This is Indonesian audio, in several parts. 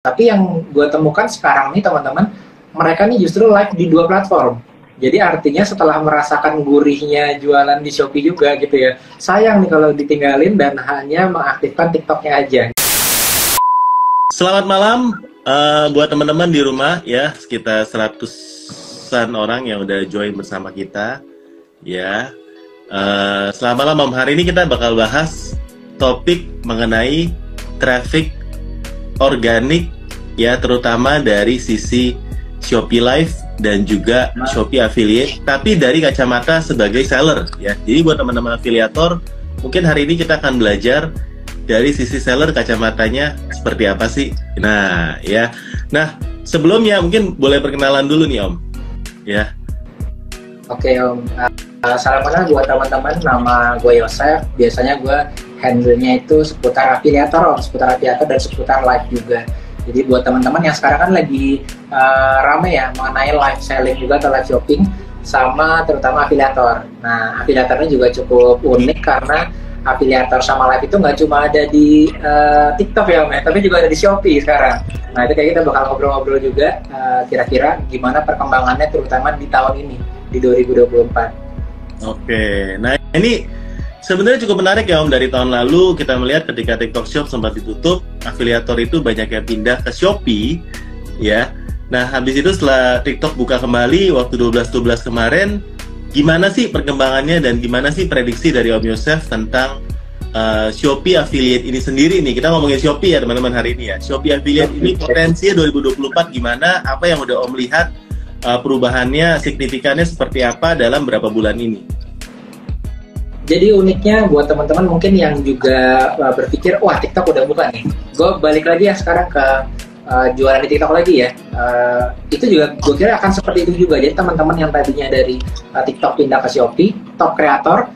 Tapi yang gue temukan sekarang nih teman-teman, mereka nih justru live di dua platform. Jadi artinya setelah merasakan gurihnya jualan di Shopee juga gitu ya, sayang nih kalau ditinggalin dan hanya mengaktifkan TikToknya aja. Selamat malam buat teman-teman di rumah ya, sekitar 100-an orang yang udah join bersama kita ya. Selamat malam Om. Hari ini kita bakal bahas topik mengenai traffic organik ya, terutama dari sisi Shopee Live dan juga Shopee Affiliate, tapi dari kacamata sebagai seller ya. Jadi buat teman-teman afiliator, mungkin hari ini kita akan belajar dari sisi seller, kacamatanya seperti apa sih. Nah ya, nah sebelumnya mungkin boleh perkenalan dulu nih Om ya. Oke Om, salam kenal buat teman-teman, nama gue Yosef. Biasanya gue handle-nya itu seputar afiliator Om, seputar afiliator dan seputar live juga. Jadi buat teman-teman yang sekarang kan lagi rame ya mengenai live selling juga atau live shopping, sama terutama afiliator. Nah, afiliatornya juga cukup unik karena afiliator sama live itu nggak cuma ada di TikTok ya Om, tapi juga ada di Shopee sekarang. Nah, itu kayak kita bakal ngobrol-ngobrol juga kira-kira gimana perkembangannya terutama di tahun ini, di 2024. Oke, nah ini sebenarnya cukup menarik ya Om. Dari tahun lalu kita melihat ketika TikTok Shop sempat ditutup, afiliator itu banyak yang pindah ke Shopee ya. Nah, habis itu setelah TikTok buka kembali waktu 12/12 kemarin, gimana sih perkembangannya dan gimana sih prediksi dari Om Yosef tentang Shopee Affiliate ini sendiri nih? Kita ngomongin Shopee ya teman-teman hari ini ya. Shopee Affiliate ini potensinya 2024 gimana? Apa yang udah Om lihat perubahannya, signifikannya seperti apa dalam berapa bulan ini? Jadi uniknya buat teman-teman mungkin yang juga berpikir, wah TikTok udah buka nih, gue balik lagi ya sekarang ke jualan di TikTok lagi ya. Itu juga gue kira akan seperti itu juga. Jadi teman-teman yang tadinya dari TikTok pindah ke Shopee, top kreator,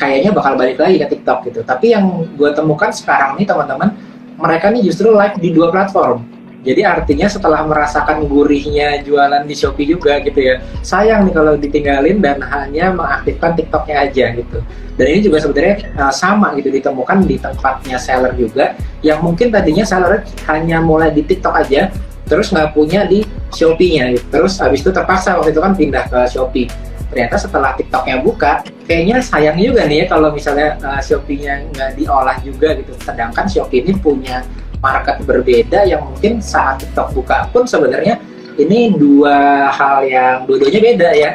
kayaknya bakal balik lagi ke TikTok gitu. Tapi yang gue temukan sekarang nih teman-teman, mereka nih justru live di dua platform. Jadi artinya setelah merasakan gurihnya jualan di Shopee juga gitu ya, sayang nih kalau ditinggalin dan hanya mengaktifkan TikToknya aja gitu. Dan ini juga sebenarnya sama gitu ditemukan di tempatnya seller juga, yang mungkin tadinya seller hanya mulai di TikTok aja, terus nggak punya di Shopee-nya gitu. Terus habis itu terpaksa waktu itu kan pindah ke Shopee. Ternyata setelah TikToknya buka, kayaknya sayang juga nih ya kalau misalnya Shopee-nya nggak diolah juga gitu. Sedangkan Shopee ini punya market berbeda yang mungkin saat TikTok buka pun sebenarnya ini dua hal yang dua-duanya beda ya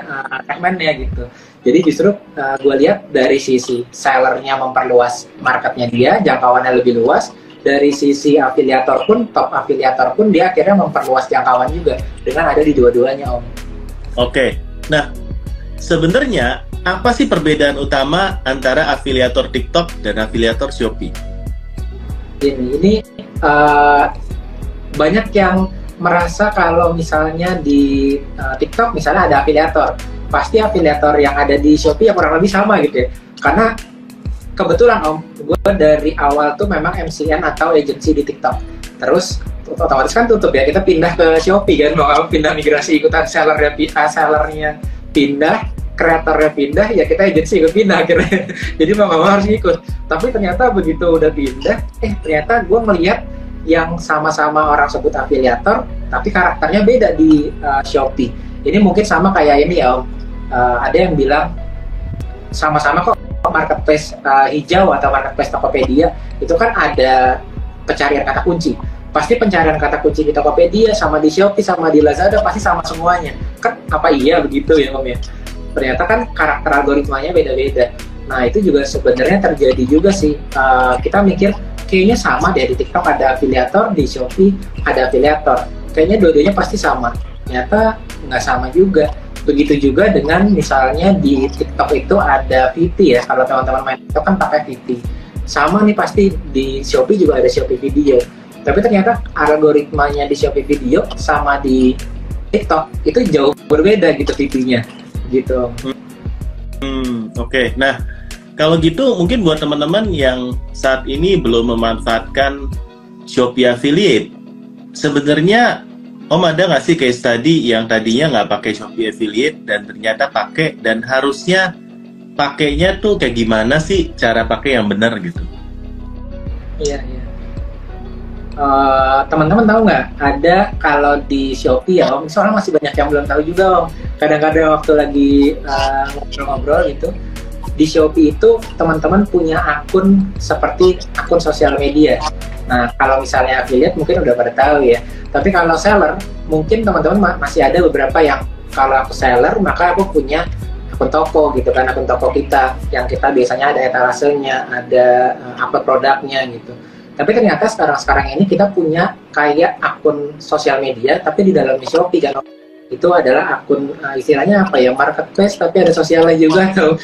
segmennya gitu. Jadi justru gue lihat dari sisi sellernya memperluas marketnya dia, jangkauannya lebih luas. Dari sisi afiliator pun, top afiliator pun dia akhirnya memperluas jangkauan juga dengan ada di dua-duanya Om. Oke, nah sebenarnya apa sih perbedaan utama antara afiliator TikTok dan afiliator Shopee? Ini banyak yang merasa kalau misalnya di TikTok misalnya ada afiliator, pasti afiliator yang ada di Shopee ya kurang lebih sama gitu ya. Karena kebetulan Om, gue dari awal tuh memang MCN atau agency di TikTok. Terus otomatis kan tutup ya, kita pindah ke Shopee kan, mau pindah migrasi ikutan sellernya pindah, kreatornya pindah, ya kita agency ikut pindah akhirnya. Jadi mau nggak mau harus ikut. Tapi ternyata begitu udah pindah, ternyata gue melihat yang sama-sama orang sebut afiliator, tapi karakternya beda di Shopee. Ini mungkin sama kayak ini ya Om. Ada yang bilang sama-sama kok marketplace hijau atau marketplace Tokopedia, itu kan ada pencarian kata kunci. Pasti pencarian kata kunci di Tokopedia sama di Shopee sama di Lazada pasti sama semuanya. Kan apa iya begitu ya Om ya? Ternyata kan karakter algoritmanya beda-beda. Nah itu juga sebenarnya terjadi juga sih. Kita mikir kayaknya sama deh, di TikTok ada afiliator, di Shopee ada afiliator. Kayaknya dua-duanya pasti sama. Ternyata nggak sama juga. Begitu juga dengan misalnya di TikTok itu ada VT ya. Kalau teman-teman main TikTok kan pakai VT. Sama nih pasti di Shopee juga ada Shopee Video. Tapi ternyata algoritmanya di Shopee Video sama di TikTok itu jauh berbeda gitu VT-nya. Gitu. Oke. Nah, kalau gitu mungkin buat teman-teman yang saat ini belum memanfaatkan Shopee Affiliate, sebenarnya Om ada nggak sih case study yang tadinya nggak pakai Shopee Affiliate dan ternyata pakai, dan harusnya pakainya tuh kayak gimana sih cara pakai yang benar gitu? Iya, iya. teman-teman tahu nggak, ada kalau di Shopee ya Om, soalnya masih banyak yang belum tahu juga Om. Kadang-kadang waktu lagi ngobrol-ngobrol gitu, di Shopee itu teman-teman punya akun seperti akun sosial media. Nah, kalau misalnya affiliate mungkin udah pada tahu ya. Tapi kalau seller, mungkin teman-teman masih ada beberapa yang kalau aku seller, maka aku punya akun toko gitu kan, akun toko kita yang kita biasanya ada etalasenya, ada apa produknya gitu. Tapi ternyata sekarang ini kita punya kayak akun sosial media, tapi di dalam Shopee kan. Itu adalah akun istilahnya apa ya, marketplace, tapi ada sosialnya juga, atau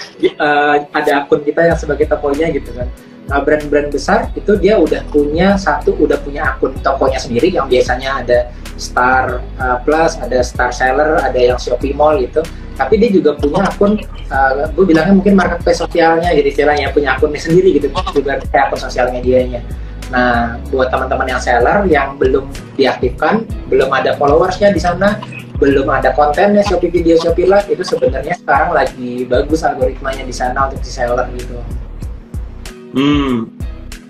ada akun kita yang sebagai tokonya gitu kan. Nah, brand-brand besar itu dia udah punya akun tokonya sendiri yang biasanya ada Star Plus, ada Star Seller, ada yang Shopee Mall gitu. Tapi dia juga punya akun, gue bilangnya mungkin marketplace sosialnya, jadi istilahnya punya akunnya sendiri gitu, juga kayak akun sosial medianya. Nah, buat teman-teman yang seller yang belum diaktifkan, belum ada followersnya di sana, belum ada kontennya Shopee Video, Shopee Live, itu sebenarnya sekarang lagi bagus algoritmanya di sana untuk di seller gitu.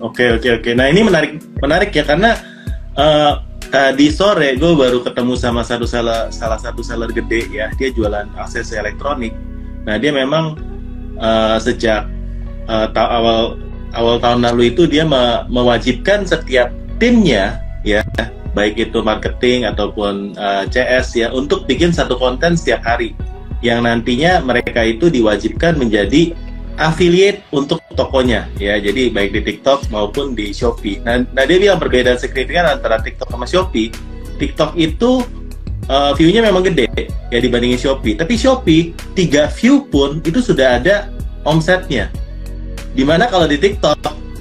Oke. Nah, ini menarik ya, karena tadi sore gue baru ketemu sama salah satu seller gede ya, dia jualan aksesoris elektronik. Nah, dia memang sejak awal tahun lalu itu dia mewajibkan setiap timnya ya, baik itu marketing ataupun CS ya, untuk bikin satu konten setiap hari yang nantinya mereka itu diwajibkan menjadi affiliate untuk tokonya ya, jadi baik di TikTok maupun di Shopee. Nah dia bilang perbedaan signifikan antara TikTok sama Shopee. TikTok itu view-nya memang gede ya dibandingin Shopee, tapi Shopee 3 view pun itu sudah ada omsetnya. Dimana kalau di TikTok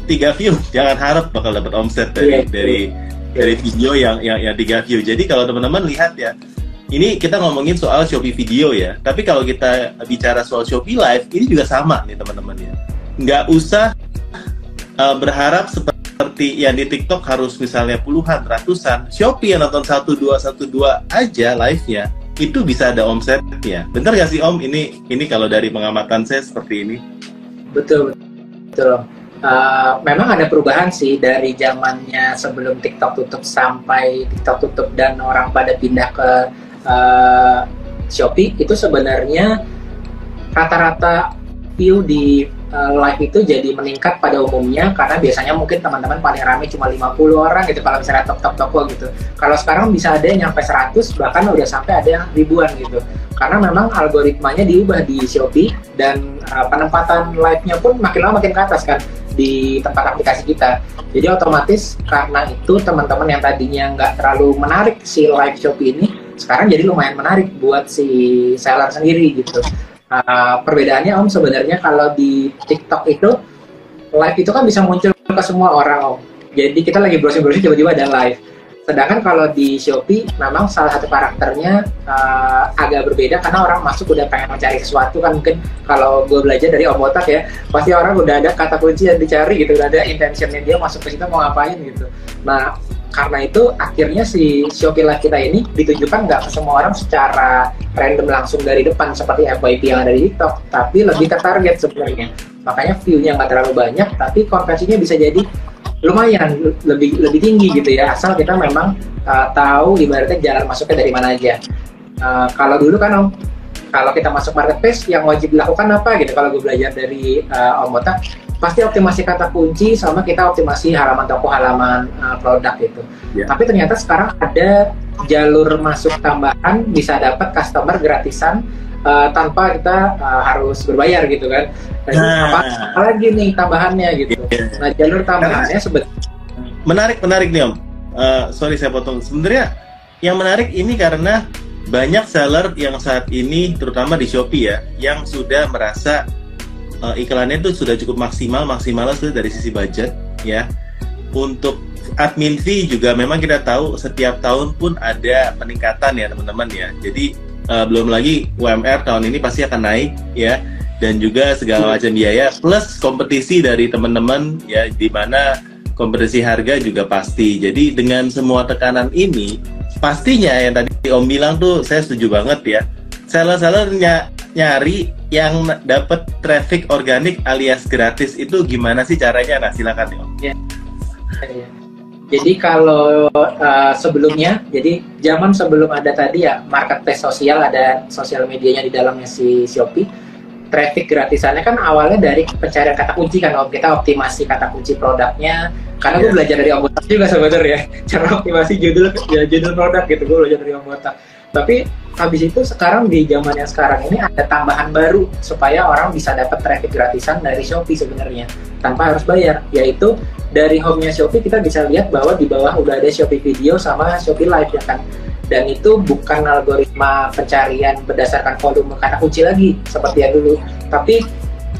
3 view jangan harap bakal dapat omset dari video yang 3 view. Jadi kalau teman-teman lihat ya, ini kita ngomongin soal Shopee Video ya, tapi kalau kita bicara soal Shopee Live ini juga sama nih teman-teman ya. Nggak usah berharap seperti yang di TikTok harus misalnya puluhan, ratusan. Shopee yang nonton 1-2 aja live-nya itu bisa ada omsetnya. Bener nggak sih Om? Ini kalau dari pengamatan saya seperti ini. Betul. Memang ada perubahan sih dari zamannya sebelum TikTok tutup sampai TikTok tutup dan orang pada pindah ke Shopee. Itu sebenarnya rata-rata view di live itu jadi meningkat pada umumnya, karena biasanya mungkin teman-teman paling ramai cuma 50 orang gitu kalau misalnya top toko gitu. Kalau sekarang bisa ada yang nyampe 100, bahkan udah sampai ada yang ribuan gitu. Karena memang algoritmanya diubah di Shopee, dan penempatan live-nya pun makin lama makin ke atas kan di tempat aplikasi kita. Jadi otomatis karena itu teman-teman yang tadinya nggak terlalu menarik si live Shopee ini, sekarang jadi lumayan menarik buat si seller sendiri gitu. Perbedaannya Om, sebenarnya kalau di TikTok itu live itu kan bisa muncul ke semua orang Om. Jadi kita lagi browsing tiba-tiba ada live. Sedangkan kalau di Shopee memang salah satu karakternya agak berbeda, karena orang masuk udah pengen mencari sesuatu kan. Mungkin kalau gue belajar dari Om Botak ya, pasti orang udah ada kata kunci yang dicari gitu, udah ada intentionnya dia masuk ke situ mau ngapain gitu. Nah, karena itu akhirnya si Shopee Live kita ini ditujukan nggak ke semua orang secara random langsung dari depan seperti FYP yang ada di TikTok, tapi lebih ke target sebenarnya. Makanya view-nya nggak terlalu banyak, tapi konversinya bisa jadi lumayan lebih tinggi gitu ya, asal kita memang tahu ibaratnya jalan masuknya dari mana aja. Kalau dulu kan Om, kalau kita masuk marketplace yang wajib dilakukan apa gitu, kalau gue belajar dari Om Botak, pasti optimasi kata kunci sama kita optimasi halaman toko, halaman produk gitu. Yeah. Tapi ternyata sekarang ada jalur masuk tambahan, bisa dapat customer gratisan tanpa kita harus berbayar gitu kan. Apa lagi nih tambahannya gitu. Nah, jalur tambahannya sebetulnya menarik nih Om. Sorry saya potong. Sebenarnya yang menarik ini karena banyak seller yang saat ini, terutama di Shopee ya, yang sudah merasa iklannya itu sudah cukup maksimalnya sudah dari sisi budget ya. Untuk admin fee juga memang kita tahu setiap tahun pun ada peningkatan ya teman-teman ya. Jadi belum lagi UMR tahun ini pasti akan naik ya, dan juga segala macam biaya plus kompetisi dari teman-teman ya, di mana kompetisi harga juga pasti. Jadi dengan semua tekanan ini, pastinya yang tadi Om bilang tuh saya setuju banget ya. Seller-seller nyari yang dapat traffic organik alias gratis itu gimana sih caranya? Nah, silakan Om. Ya. Jadi kalau sebelumnya, jadi zaman sebelum ada tadi ya marketplace sosial, ada sosial medianya di dalamnya si Shopee, traffic gratisannya kan awalnya dari pencarian kata kunci kan Om. Kita optimasi kata kunci produknya, karena gue belajar dari Om Botak juga sebenarnya cara optimasi judul produk gitu, gue belajar dari Om Botak. Tapi habis itu sekarang di zaman yang sekarang ini ada tambahan baru supaya orang bisa dapat traffic gratisan dari Shopee sebenarnya tanpa harus bayar, yaitu dari home-nya Shopee kita bisa lihat bahwa di bawah udah ada Shopee Video sama Shopee Live ya kan. Dan itu bukan algoritma pencarian berdasarkan volume kata kunci lagi seperti yang dulu, tapi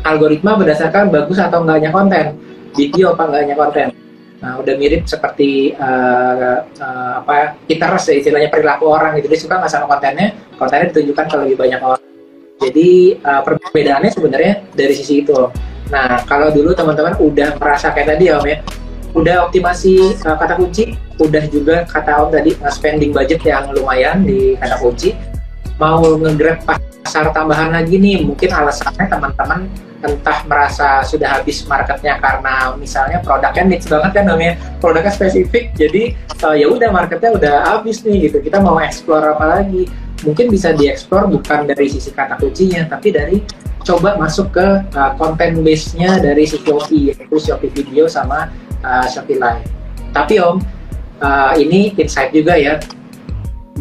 algoritma berdasarkan bagus atau enggaknya konten, video apa enggaknya konten. Nah, udah mirip seperti Pinterest ya, istilahnya perilaku orang gitu. Dia suka nggak sama kontennya ditunjukkan ke lebih banyak orang. Jadi perbedaannya sebenarnya dari sisi itu. Nah, kalau dulu teman-teman udah merasa kayak tadi ya Om ya, udah optimasi kata kunci, udah juga kata Om tadi spending budget yang lumayan di kata kunci, mau nge-grab pasar tambahan lagi nih, mungkin alasannya teman-teman entah merasa sudah habis marketnya karena misalnya produknya niche banget kan namanya, produknya spesifik, jadi ya udah marketnya udah habis nih gitu, kita mau explore apa lagi, mungkin bisa dieksplor bukan dari sisi kata kuncinya, tapi dari coba masuk ke konten base-nya dari si Shopee, yaitu Shopee Video sama Shopee Live. Tapi Om, ini insight juga ya,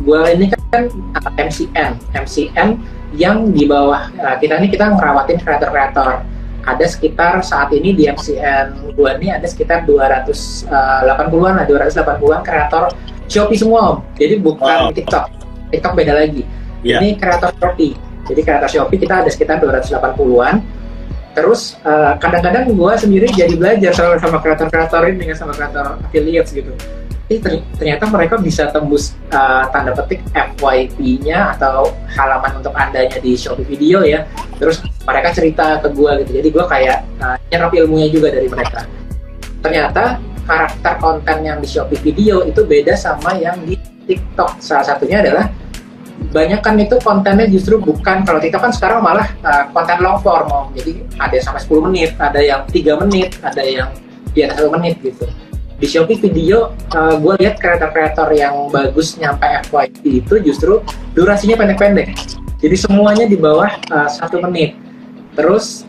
gue ini kan MCN yang di bawah kita ngerawatin kreator-kreator. Ada sekitar saat ini di MCN gue ini ada sekitar 280-an kreator Shopee semua Om. Jadi bukan TikTok beda lagi. Yeah. Ini kreator Shopee. Jadi kreator Shopee kita ada sekitar 280-an. Terus kadang-kadang gue sendiri jadi belajar sama kreator-kreator ini dengan sama kreator affiliates gitu. Ternyata mereka bisa tembus tanda petik FYP-nya atau halaman untuk andanya di Shopee Video ya. Terus mereka cerita ke gue gitu. Jadi gue kayak nyerap ilmunya juga dari mereka. Ternyata karakter konten yang di Shopee Video itu beda sama yang di TikTok. Salah satunya adalah banyak kan itu kontennya justru bukan, kalau TikTok kan sekarang malah konten long form Om. Jadi ada yang sampai 10 menit, ada yang 3 menit, ada yang di atas 1 menit gitu. Di Shopee Video, gue lihat kreator-kreator yang bagus nyampe FYP itu justru durasinya pendek-pendek. Jadi semuanya di bawah 1 menit. Terus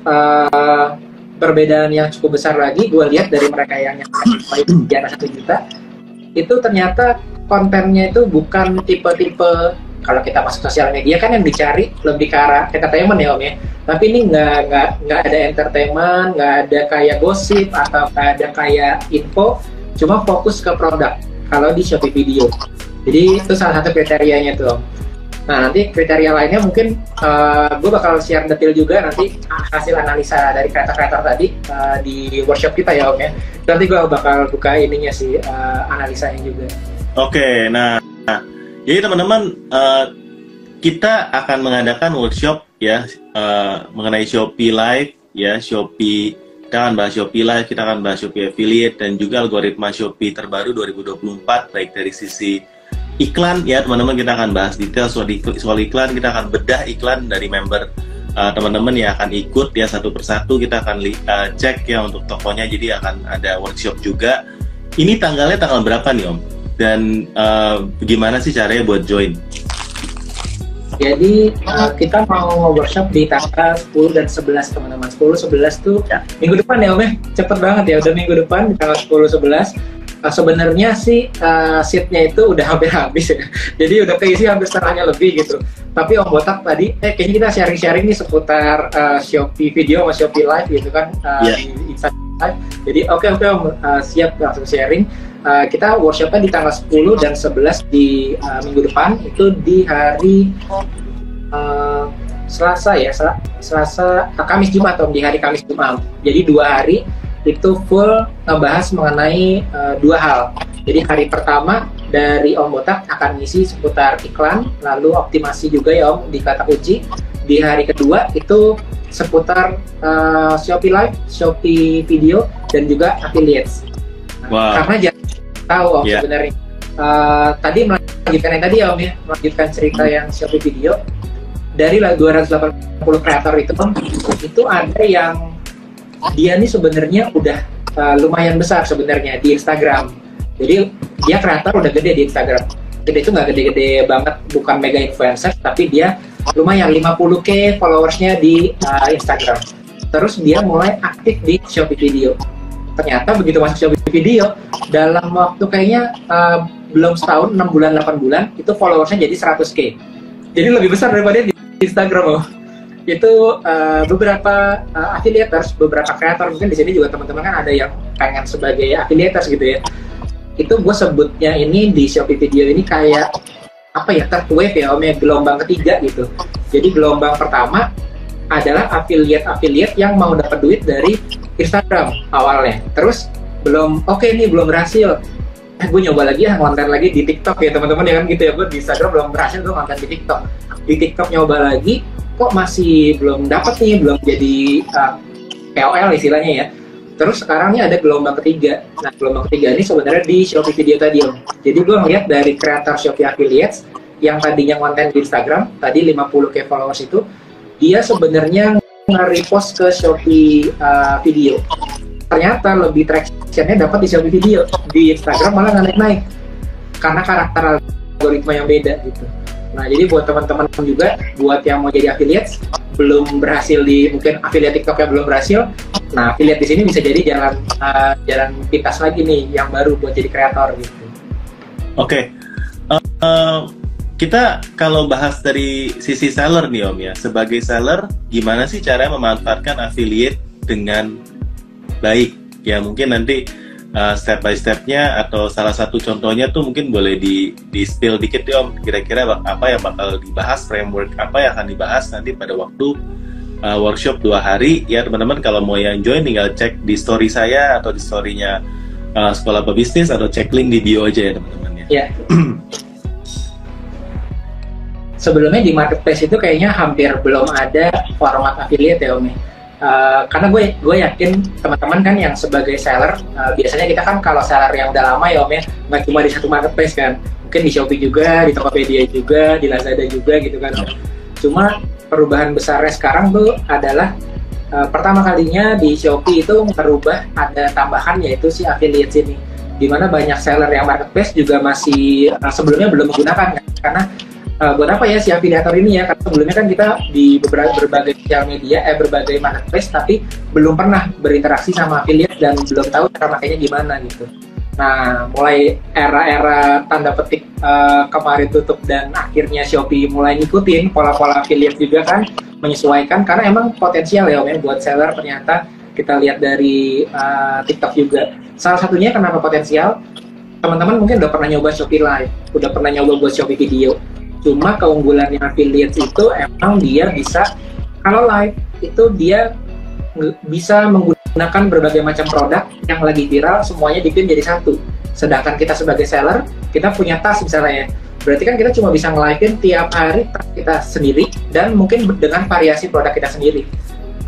perbedaan yang cukup besar lagi, gue lihat dari mereka yang nyampe FYP di atas 1 juta, itu ternyata kontennya itu bukan tipe-tipe, kalau kita masuk sosial media kan yang dicari lebih ke arah entertainment ya Om ya. Tapi ini nggak ada entertainment, nggak ada kayak gosip atau nggak ada kayak info, cuma fokus ke produk kalau di Shopee Video. Jadi itu salah satu kriterianya tuh Om. Nah nanti kriteria lainnya mungkin gue bakal share detail juga nanti hasil analisa dari kreator-kreator tadi di workshop kita ya Om ya. Nanti gue bakal buka ininya sih analisanya juga. Oke, nah jadi teman-teman kita akan mengadakan workshop ya mengenai Shopee Live ya, Shopee. Kita akan bahas Shopee Live, kita akan bahas Shopee Affiliate, dan juga algoritma Shopee terbaru 2024, baik dari sisi iklan ya teman-teman, kita akan bahas detail soal iklan, kita akan bedah iklan dari member teman-teman yang akan ikut ya satu persatu, kita akan cek ya untuk tokonya, jadi akan ada workshop juga. Ini tanggalnya tanggal berapa nih Om? Dan gimana sih caranya buat join? Jadi kita mau workshop di tanggal 10 dan 11 teman-teman. 10-11 tuh ya, minggu depan ya Om ya. Cepet banget ya, udah minggu depan di tanggal 10-11. Sebenarnya sih seatnya itu udah hampir habis ya. Jadi udah keisi hampir setengahnya lebih gitu. Tapi Om Botak tadi, kayaknya kita sharing-sharing nih seputar Shopee Video sama Shopee Live gitu kan di Instagram Live. Jadi oke Om, siap langsung sharing. Kita workshopnya di tanggal 10 dan 11 di minggu depan, itu di hari Selasa ya, Kamis Jumat Om, di hari Kamis Jumat. Jadi 2 hari itu full ngebahas mengenai 2 hal. Jadi hari pertama dari Om Botak akan ngisi seputar iklan, lalu optimasi juga ya Om di kata kunci. Di hari kedua itu seputar Shopee Live, Shopee Video, dan juga affiliates. Karena jangan tahu Om sebenarnya tadi melanjutkan yang tadi ya Om ya, melanjutkan cerita yang Shopee Video dari 280 kreator itu Om, itu ada yang dia nih sebenarnya udah lumayan besar sebenarnya di Instagram. Jadi dia kreator udah gede di Instagram. Gede itu nggak gede-gede banget, bukan mega influencer, tapi dia lumayan 50k followersnya di Instagram. Terus dia mulai aktif di Shopee Video. Ternyata begitu masuk Shopee Video, dalam waktu kayaknya belum setahun, 6 bulan, 8 bulan, itu followersnya jadi 100k. Jadi lebih besar daripada di Instagram loh. Itu beberapa affiliators, beberapa kreator, mungkin di sini juga teman-teman kan ada yang pengen sebagai affiliators gitu ya. Itu gue sebutnya ini di Shopee Video ini kayak apa ya, third wave ya Om ya, gelombang ketiga gitu. Jadi gelombang pertama adalah affiliate yang mau dapat duit dari Instagram awalnya. Terus belum oke nih, belum berhasil. Gue nyoba lagi ya, konten lagi di TikTok ya teman-teman ya kan gitu ya. Gue di Instagram belum berhasil, gue konten di TikTok. Di TikTok nyoba lagi, kok masih belum dapat nih, belum jadi KOL istilahnya ya. Terus sekarang nih ada gelombang ketiga. Nah, gelombang ketiga ini sebenarnya di Shopee Video tadi Om. Jadi gue ngeliat dari kreator Shopee Affiliates yang tadinya konten di Instagram, tadi 50k followers itu, dia sebenarnya nge-repost ke Shopee Video. Ternyata lebih traction-nya dapat di Shopee Video. Di Instagram malah nggak naik-naik. Karena karakter algoritma yang beda gitu. Nah, jadi buat teman-teman juga, buat yang mau jadi affiliates, belum berhasil di, mungkin affiliate TikTok yang belum berhasil, nah affiliate di sini bisa jadi jalan pintas lagi nih, yang baru buat jadi kreator gitu. Oke. Kita kalau bahas dari sisi seller nih Om ya, sebagai seller, gimana sih cara memanfaatkan affiliate dengan baik? Ya mungkin nanti step by stepnya atau salah satu contohnya tuh mungkin boleh di spill dikit ya Om, kira-kira apa yang bakal dibahas, framework apa yang akan dibahas nanti pada waktu workshop 2 hari ya teman-teman. Kalau mau yang join tinggal cek di story saya atau di story-nya Sekolah Pebisnis, atau cek link di bio aja ya teman-teman ya. Yeah. Sebelumnya di marketplace itu kayaknya hampir belum ada format affiliate ya Om. Karena gue yakin teman-teman kan yang sebagai seller, biasanya kita kan kalau seller yang udah lama ya Om ya, nggak cuma di satu marketplace kan, mungkin di Shopee juga, di Tokopedia juga, di Lazada juga gitu kan Om. Cuma perubahan besarnya sekarang tuh adalah pertama kalinya di Shopee itu merubah, ada tambahan yaitu si affiliate ini, dimana banyak seller yang marketplace juga masih sebelumnya belum menggunakan kan? Karena buat apa ya si afiliator ini ya, karena sebelumnya kan kita di berbagai sosial media, berbagai marketplace, tapi belum pernah berinteraksi sama affiliate dan belum tahu cara makainya gimana gitu. Nah, mulai era-era tanda petik kemarin tutup dan akhirnya Shopee mulai ngikutin pola-pola affiliate juga kan, menyesuaikan, karena emang potensial ya Om ya buat seller. Ternyata kita lihat dari TikTok juga. Salah satunya kenapa potensial, teman-teman mungkin udah pernah nyoba Shopee Live, udah pernah nyoba buat Shopee Video. Cuma keunggulannya affiliate itu emang dia bisa, kalau live itu dia bisa menggunakan berbagai macam produk yang lagi viral, semuanya dipin jadi satu. Sedangkan kita sebagai seller, kita punya tas misalnya ya, berarti kan kita cuma bisa nge-live-in tiap hari tas kita sendiri dan mungkin dengan variasi produk kita sendiri.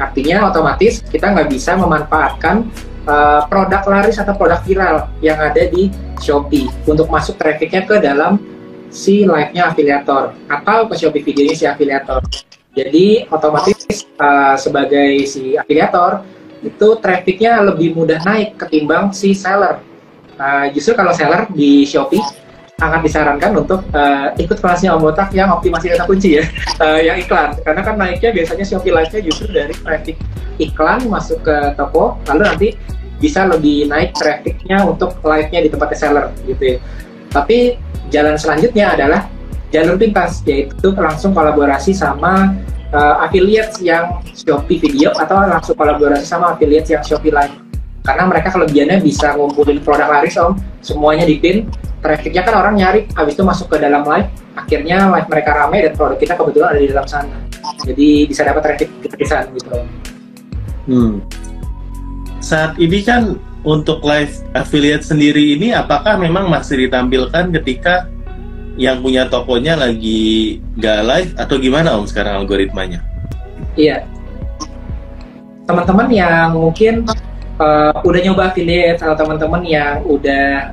Artinya otomatis kita nggak bisa memanfaatkan produk laris atau produk viral yang ada di Shopee untuk masuk trafficnya ke dalam si live-nya afiliator atau ke Shopee videonya si afiliator. Jadi otomatis sebagai si afiliator itu trafficnya lebih mudah naik ketimbang si seller. Justru kalau seller di Shopee sangat disarankan untuk ikut kelasnya Om Botak yang optimasi kata kunci ya, yang iklan. Karena kan naiknya biasanya Shopee Live-nya justru dari traffic iklan masuk ke toko, lalu nanti bisa lebih naik trafficnya untuk live-nya di tempatnya seller gitu ya. Tapi jalan selanjutnya adalah jalur pintas, yaitu langsung kolaborasi sama affiliates yang Shopee Video atau langsung kolaborasi sama affiliates yang Shopee Live. Karena mereka kelebihannya bisa ngumpulin produk laris Om, semuanya dipin, trafficnya kan orang nyari, habis itu masuk ke dalam live, akhirnya live mereka ramai dan produk kita kebetulan ada di dalam sana. Jadi bisa dapat traffic gratisan gitu Om. Saat ini kan untuk live affiliate sendiri ini, apakah memang masih ditampilkan ketika yang punya tokonya lagi nggak live atau gimana Om sekarang algoritmanya? Iya, teman-teman yang mungkin udah nyoba affiliate atau teman-teman yang udah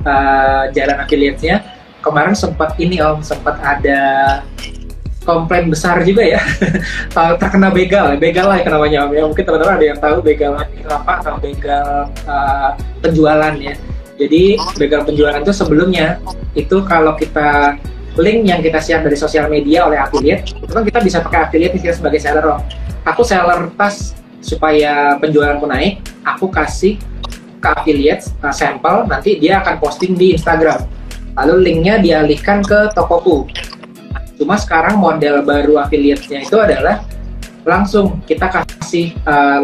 jalan affiliate-nya, kemarin sempat ini Om, sempat ada komplain besar juga ya, terkena begal lah namanya Om ya. Mungkin teman-teman ada yang tahu begal apa, atau begal penjualan ya. Jadi background penjualan itu sebelumnya itu kalau kita link yang kita share dari sosial media oleh affiliate, itu kan kita bisa pakai affiliate kita sebagai seller. Aku seller tas supaya penjualanku naik, aku kasih ke affiliate sampel, nanti dia akan posting di Instagram. Lalu linknya dialihkan ke tokoku. Cuma sekarang model baru affiliate-nya itu adalah langsung kita kasih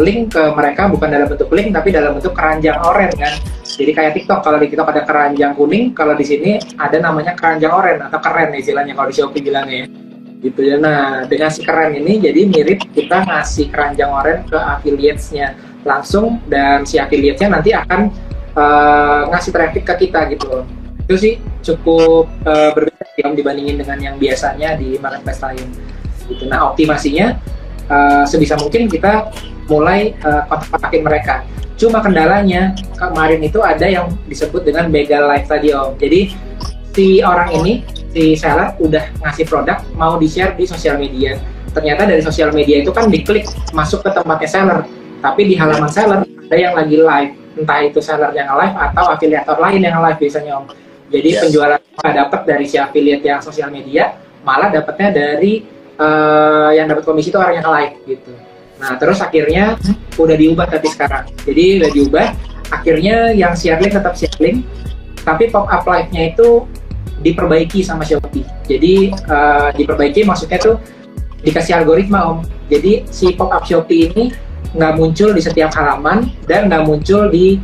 link ke mereka, bukan dalam bentuk link tapi dalam bentuk keranjang oranye kan. Jadi kayak TikTok, kalau di TikTok ada keranjang kuning, kalau di sini ada namanya keranjang oranye atau keren istilahnya kalau di Shopee bilangnya ya. Gitu ya. Nah, dengan si keren ini jadi mirip kita ngasih keranjang oranye ke affiliates-nya langsung, dan si affiliate-nya nanti akan ngasih traffic ke kita gitu. Itu sih cukup berbeda dibandingin dengan yang biasanya di marketplace lain. Gitu. Nah, optimasinya sebisa mungkin kita mulai kontak-kontakin mereka. Cuma kendalanya kemarin itu ada yang disebut dengan begal live tadi Om. Jadi si orang ini, si seller udah ngasih produk mau di-share di sosial media. Ternyata dari sosial media itu kan diklik masuk ke tempatnya seller, tapi di halaman seller ada yang lagi live. Entah itu seller yang live atau afiliator lain yang live biasanya Om. Jadi penjualan nggak dapat dari si affiliate yang sosial media, malah dapatnya dari yang dapat komisi itu orang yang live gitu. Nah terus akhirnya udah diubah tapi sekarang. Jadi udah diubah, akhirnya yang share link tetap share link, tapi pop up live-nya itu diperbaiki sama Shopee. Jadi diperbaiki maksudnya tuh dikasih algoritma Om. Jadi si pop up Shopee ini nggak muncul di setiap halaman dan nggak muncul di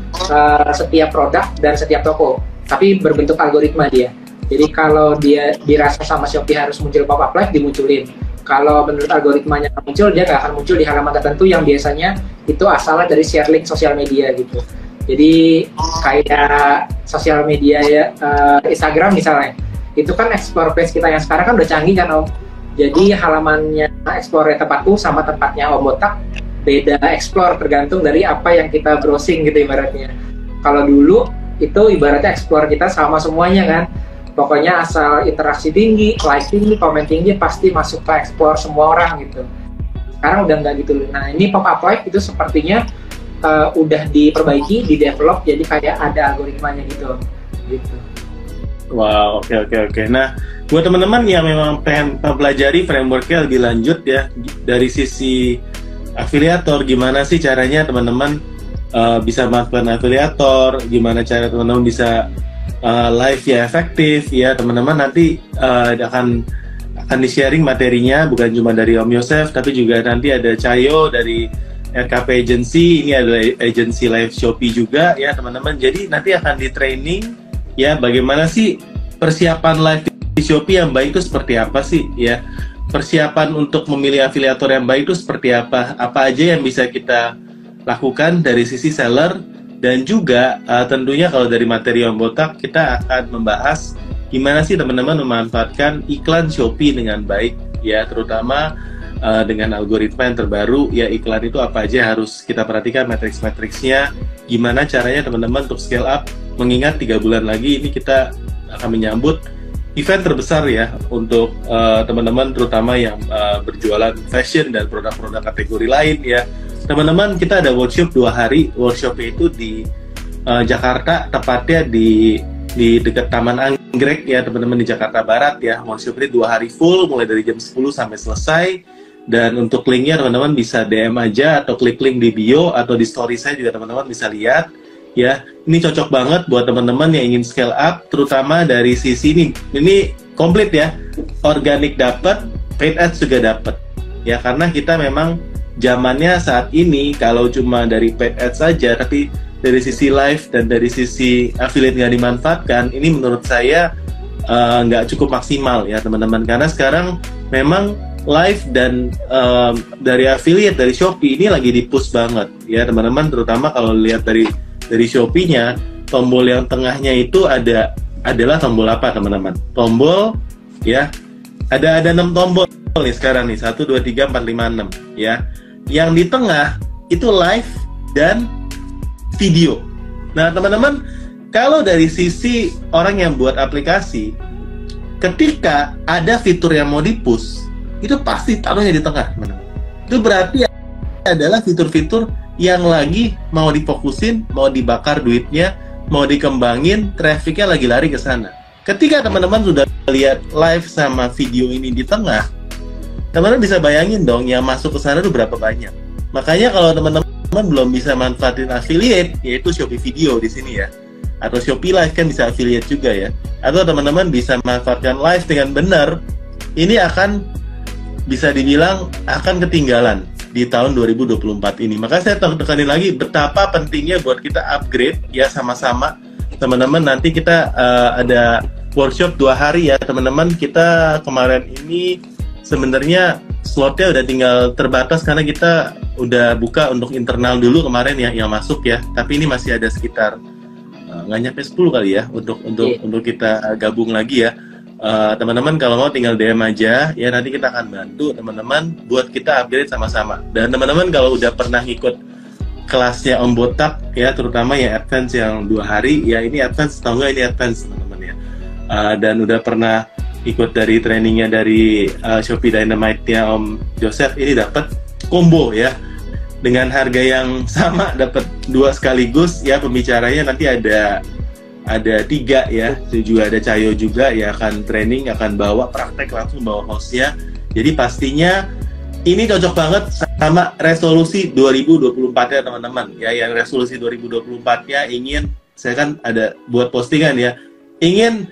setiap produk dan setiap toko, tapi berbentuk algoritma dia. Jadi kalau dia dirasa sama Shopee harus muncul pop up live, dimunculin. Kalau menurut algoritmanya nggak muncul, dia nggak akan muncul di halaman tertentu yang biasanya itu asalnya dari share link sosial media gitu. Jadi kayak sosial media ya, Instagram misalnya, itu kan explore page kita yang sekarang kan udah canggih kan Om. Jadi halamannya explore tempatku sama tempatnya Om Botak beda explore, tergantung dari apa yang kita browsing gitu ibaratnya. Kalau dulu itu ibaratnya explore kita sama semuanya kan. Pokoknya asal interaksi tinggi, like tinggi, komen tinggi, pasti masuk ke explore semua orang gitu. Sekarang udah nggak gitu. Nah ini pop-up live itu sepertinya udah diperbaiki, di-develop, jadi kayak ada algoritmanya gitu. Wow, oke. Nah, buat teman-teman yang memang pengen mempelajari frameworknya lebih lanjut ya, dari sisi afiliator, gimana sih caranya teman-teman bisa melakukan afiliator, gimana cara teman-teman bisa live ya efektif ya teman-teman, nanti akan di-sharing materinya bukan cuma dari Om Yosef, tapi juga nanti ada Cayo dari RKP Agency, ini adalah agency live Shopee juga ya teman-teman. Jadi nanti akan di training ya bagaimana sih persiapan live di Shopee yang baik itu seperti apa sih ya, persiapan untuk memilih afiliator yang baik itu seperti apa aja yang bisa kita lakukan dari sisi seller. Dan juga tentunya kalau dari materi Om Botak kita akan membahas gimana sih teman-teman memanfaatkan iklan Shopee dengan baik ya, terutama dengan algoritma yang terbaru ya. Iklan itu apa aja harus kita perhatikan, matriks-matriksnya, gimana caranya teman-teman untuk scale up, mengingat 3 bulan lagi ini kita akan menyambut event terbesar ya untuk teman-teman terutama yang berjualan fashion dan produk-produk kategori lain ya. Teman-teman, kita ada workshop 2 hari. Workshopnya itu di Jakarta, tepatnya di dekat Taman Anggrek ya teman-teman, di Jakarta Barat ya. Workshop ini 2 hari full, mulai dari jam 10 sampai selesai. Dan untuk linknya teman-teman bisa DM aja atau klik link di bio atau di story saya juga teman-teman bisa lihat ya. Ini cocok banget buat teman-teman yang ingin scale up, terutama dari sisi ini komplit ya. Organik dapat, paid ads juga dapat ya, karena kita memang zamannya saat ini kalau cuma dari paid ads saja, tapi dari sisi live dan dari sisi affiliate nggak dimanfaatkan, ini menurut saya nggak cukup maksimal ya teman-teman. Karena sekarang memang live dan dari affiliate dari Shopee ini lagi di-push banget ya teman-teman, terutama kalau lihat dari Shopee-nya, tombol yang tengahnya itu adalah tombol apa teman-teman? Tombol ya, ada 6 tombol nih sekarang nih, 1, 2, 3, 4, 5, 6 ya. Yang di tengah itu live dan video. Nah teman-teman, kalau dari sisi orang yang buat aplikasi, ketika ada fitur yang mau di-push, itu pasti taruhnya di tengah teman-teman. Itu berarti adalah fitur-fitur yang lagi mau difokusin, mau dibakar duitnya, mau dikembangin, trafficnya lagi lari ke sana. Ketika teman-teman sudah lihat live sama video ini di tengah, teman-teman bisa bayangin dong yang masuk ke sana itu berapa banyak. Makanya kalau teman-teman belum bisa manfaatin affiliate, yaitu Shopee Video di sini ya, atau Shopee Live kan bisa affiliate juga ya, atau teman-teman bisa manfaatkan live dengan benar, ini akan bisa dibilang akan ketinggalan di tahun 2024 ini. Maka saya tekanin lagi betapa pentingnya buat kita upgrade ya sama-sama teman-teman. Nanti kita ada workshop 2 hari ya teman-teman. Kita kemarin ini sebenarnya slotnya udah tinggal terbatas karena kita udah buka untuk internal dulu kemarin ya yang masuk ya. Tapi ini masih ada sekitar nggak nyampe 10 kali ya untuk kita gabung lagi ya. Teman-teman kalau mau tinggal DM aja ya, nanti kita akan bantu teman-teman buat kita upgrade sama-sama. Dan teman-teman kalau udah pernah ikut kelasnya Om Botak ya, terutama yang advance yang 2 hari ya, ini advance atau enggak ini advance teman-teman ya, dan udah pernah ikut dari trainingnya dari Shopee Dynamite-nya Om Joseph, ini dapat combo ya dengan harga yang sama, dapat 2 sekaligus ya. Pembicaranya nanti ada 3 ya, juga ada Cayo juga ya, akan training, akan bawa praktek langsung, bawa hostnya. Jadi pastinya ini cocok banget sama resolusi 2024 ya teman-teman ya. Yang resolusi 2024 nya ingin, saya kan ada buat postingan ya, ingin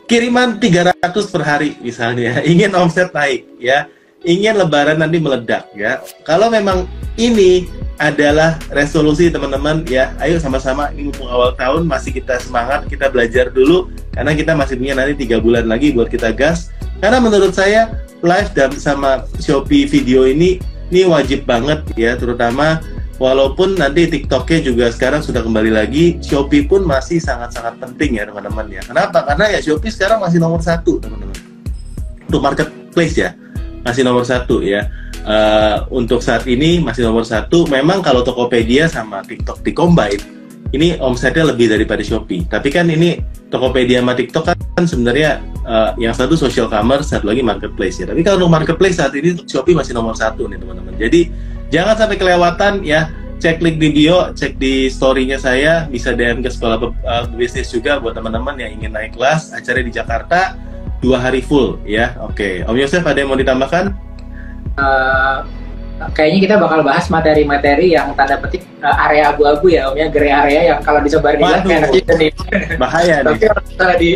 kiriman 300 per hari misalnya, ingin omset naik ya, ingin lebaran nanti meledak ya. Kalau memang ini adalah resolusi teman-teman ya, ayo sama-sama, ini mumpung awal tahun masih kita semangat, kita belajar dulu karena kita masih punya nanti 3 bulan lagi buat kita gas. Karena menurut saya live dan sama Shopee Video ini wajib banget ya, terutama walaupun nanti TikToknya juga sekarang sudah kembali lagi, Shopee pun masih sangat-sangat penting ya teman-teman ya. Kenapa? Karena ya Shopee sekarang masih nomor 1 teman-teman untuk marketplace ya, masih nomor 1 ya. Untuk saat ini masih nomor 1. Memang kalau Tokopedia sama TikTok di combine, ini omsetnya lebih daripada Shopee. Tapi kan ini Tokopedia sama TikTok kan sebenarnya yang satu social commerce, satu lagi marketplace ya. Tapi kalau untuk marketplace saat ini Shopee masih nomor 1 nih teman-teman. Jadi jangan sampai kelewatan ya. Cek link di bio, cek di story-nya saya, bisa DM ke Sekolah Bisnis juga buat teman-teman yang ingin naik kelas. Acara di Jakarta 2 hari full ya. Oke, Om Yosef ada yang mau ditambahkan? Kayaknya kita bakal bahas materi-materi yang tanda petik area abu-abu ya Om ya, grey area yang kalau disebar di live energi nih. Bahaya nih. Tapi kalau misalnya di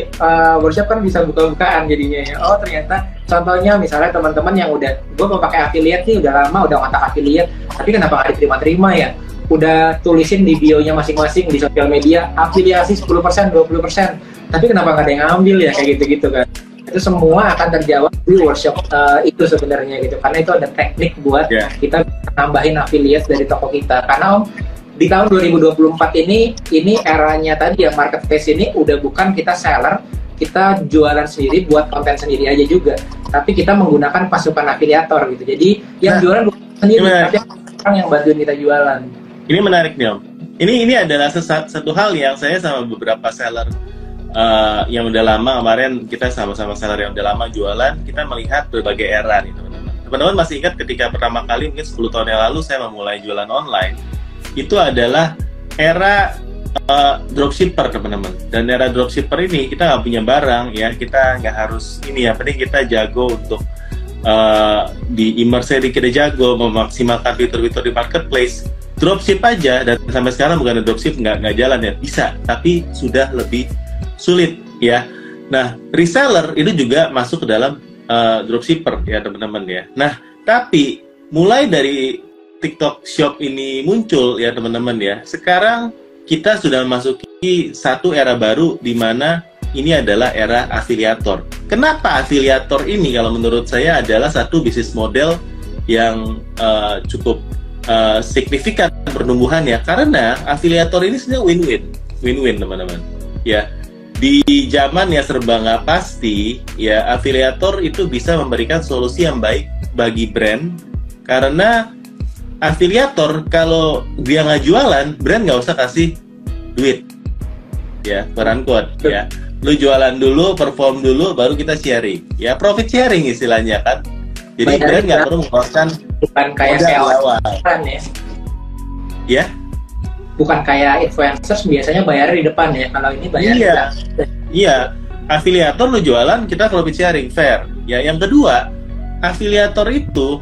workshop kan bisa buka-bukaan jadinya ya. Oh ternyata contohnya misalnya teman-teman yang gue mau pakai affiliate nih, udah lama udah kontak affiliate, tapi kenapa nggak diterima-terima ya? Udah tulisin di bio-nya masing-masing di sosial media afiliasi 10%, 20%, tapi kenapa nggak ada yang ngambil ya, kayak gitu-gitu kan. Itu semua akan terjawab di workshop itu sebenarnya gitu, karena itu ada teknik buat kita nambahin affiliate dari toko kita. Karena Om, di tahun 2024 ini eranya tadi ya, marketplace ini udah bukan kita seller, kita jualan sendiri, buat konten sendiri aja juga, tapi kita menggunakan pasukan afiliator gitu. Jadi yang jualan bukan sendiri, tapi orang yang bantuin kita jualan. Ini menarik nih Om. Ini adalah satu hal yang saya sama beberapa seller yang udah lama, kemarin kita sama-sama seller yang udah lama jualan, kita melihat berbagai era nih teman-teman. Teman-teman masih ingat ketika pertama kali mungkin 10 tahun yang lalu saya memulai jualan online, itu adalah era dropshipper teman-teman. Dan era dropshipper ini kita nggak punya barang ya, kita nggak harus ini ya, penting kita jago untuk di immerse kita jago memaksimalkan fitur-fitur di marketplace. Dropship aja, dan sampai sekarang bukan ada dropship nggak jalan ya, bisa, tapi sudah lebih sulit ya. Nah, reseller itu juga masuk ke dalam dropshipper ya teman-teman ya. Nah, tapi mulai dari TikTok Shop ini muncul ya teman-teman ya, sekarang kita sudah memasuki satu era baru di mana ini adalah era afiliator. Kenapa afiliator ini kalau menurut saya adalah satu bisnis model yang cukup signifikan pertumbuhannya, karena afiliator ini sebenarnya win-win teman-teman ya. Di zaman ya serba nggak pasti ya, afiliator itu bisa memberikan solusi yang baik bagi brand, karena afiliator kalau dia nggak jualan, brand nggak usah kasih duit ya, quote unquote ya. Lu jualan dulu, perform dulu, baru kita sharing ya, profit sharing istilahnya kan. Jadi brand nggak perlu mengeluarkan bukan kayak modal awal ya. Ya? bukan kayak influencers biasanya bayarnya di depan ya. Kalau ini bayarnya Iya, afiliator lo jualan, kita profit sharing, fair. Ya, yang kedua, afiliator itu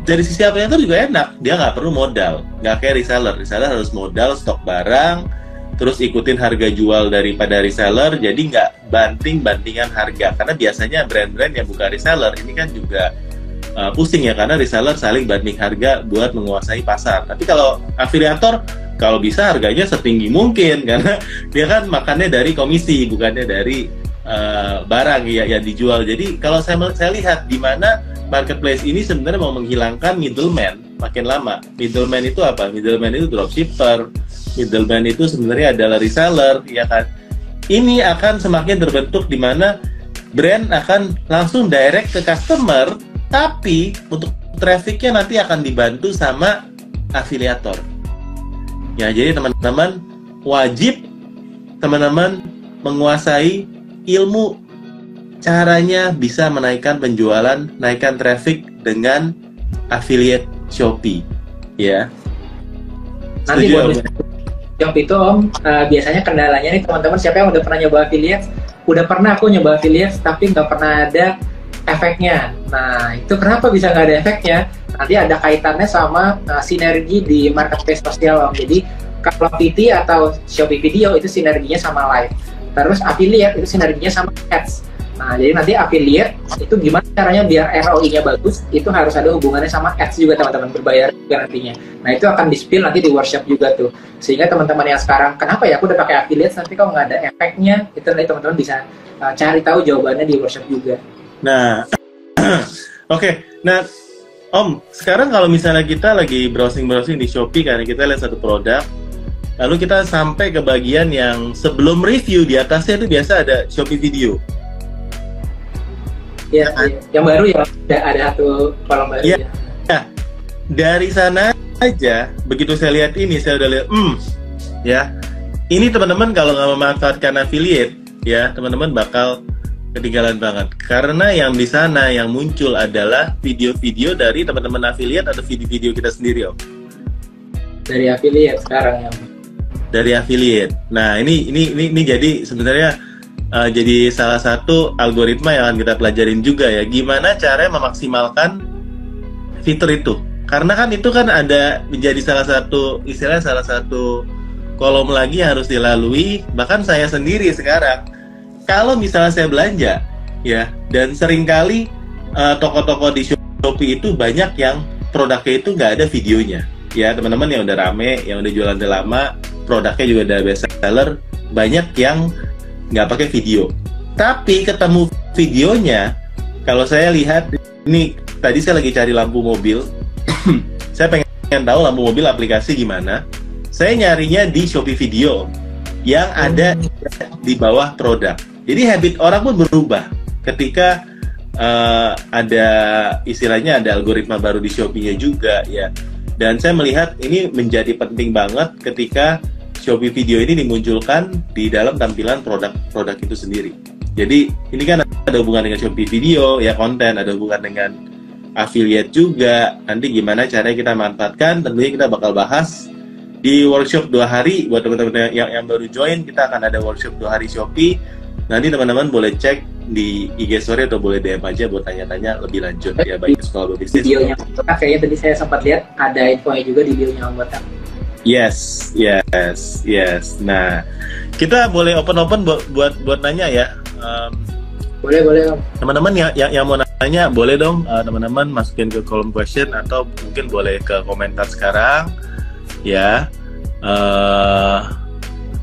dari sisi afiliator juga enak, dia nggak perlu modal, nggak kayak reseller. Reseller harus modal stok barang, terus ikutin harga jual daripada reseller, jadi nggak banting-bantingan harga. Karena biasanya brand-brand yang bukan reseller ini kan juga pusing ya, karena reseller saling banding harga buat menguasai pasar. Tapi kalau afiliator, kalau bisa harganya setinggi mungkin, karena dia kan makannya dari komisi, bukannya dari barang ya yang dijual. Jadi kalau saya lihat di mana marketplace ini sebenarnya mau menghilangkan middleman makin lama. Middleman itu apa? Middleman itu dropshipper, middleman itu sebenarnya adalah reseller, ya kan? Ini akan semakin terbentuk di mana brand akan langsung direct ke customer, tapi untuk trafficnya nanti akan dibantu sama afiliator. Ya, jadi teman-teman wajib teman-teman menguasai ilmu caranya bisa menaikkan penjualan, naikkan traffic dengan affiliate Shopee, ya. Nanti buat Shopee itu Om, biasanya kendalanya nih teman-teman, siapa yang udah pernah nyoba affiliate? Udah pernah aku nyoba affiliate, tapi nggak pernah ada efeknya. Nah, itu kenapa bisa nggak ada efeknya? Nanti ada kaitannya sama sinergi di marketplace sosial Om. Jadi kalau PT atau Shopee Video itu sinerginya sama live. Terus affiliate itu sinerginya sama ads. Nah, jadi nanti affiliate itu gimana caranya biar ROI-nya bagus, itu harus ada hubungannya sama ads juga teman-teman, berbayar juga nantinya. Nah, itu akan di-spill nanti di workshop juga tuh. Sehingga teman-teman yang sekarang, kenapa ya aku udah pakai affiliate tapi kok nggak ada efeknya, itu nanti teman-teman bisa cari tahu jawabannya di workshop juga. Nah, oke. Nah, Om, sekarang kalau misalnya kita lagi browsing-browsing di Shopee karena kita lihat satu produk, lalu kita sampai ke bagian yang sebelum review, di atasnya itu biasa ada Shopee Video. Ya, yang baru ya, ada satu kolom baru ya. Nah, dari sana aja, begitu saya lihat ini, saya udah lihat, ya, ini teman-teman kalau nggak memanfaatkan affiliate, ya, teman-teman bakal ketinggalan banget. Karena yang di sana yang muncul adalah video-video dari teman-teman affiliate atau video-video kita sendiri, Om. Dari affiliate sekarang ya. Dari affiliate. Nah, ini jadi sebenarnya jadi salah satu algoritma yang akan kita pelajarin juga ya, gimana caranya memaksimalkan fitur itu. Karena kan itu kan ada menjadi salah satu istilahnya salah satu kolom lagi yang harus dilalui. Bahkan saya sendiri sekarang kalau misalnya saya belanja ya, dan seringkali toko-toko di Shopee itu banyak yang produknya itu nggak ada videonya. Ya, teman-teman yang udah rame, yang udah jualan udah lama, produknya juga udah best seller, banyak yang nggak pakai video. Tapi ketemu videonya, kalau saya lihat, ini tadi saya lagi cari lampu mobil, saya pengen tahu lampu mobil aplikasi gimana, saya nyarinya di Shopee Video, yang ada di bawah produk. Jadi habit orang pun berubah, ketika ada istilahnya ada algoritma baru di Shopee-nya juga, ya. Dan saya melihat ini menjadi penting banget ketika Shopee Video ini dimunculkan di dalam tampilan produk-produk itu sendiri. Jadi ini kan ada hubungan dengan Shopee Video, ya, konten, ada hubungan dengan affiliate juga. Nanti gimana caranya kita manfaatkan, tentunya kita bakal bahas di workshop 2 hari. Buat teman-teman yang baru join, kita akan ada workshop 2 hari Shopee. Nanti teman-teman boleh cek di IG story atau boleh DM aja buat tanya-tanya lebih lanjut ya, baik sekolah berbisnis. Videonya, kayaknya tadi saya sempat lihat ada infonya juga di videonya Om Botak. Yes. Nah, kita boleh open buat nanya ya. Boleh Om. Teman-teman yang mau nanya boleh dong, teman-teman masukin ke kolom question atau mungkin boleh ke komentar sekarang ya.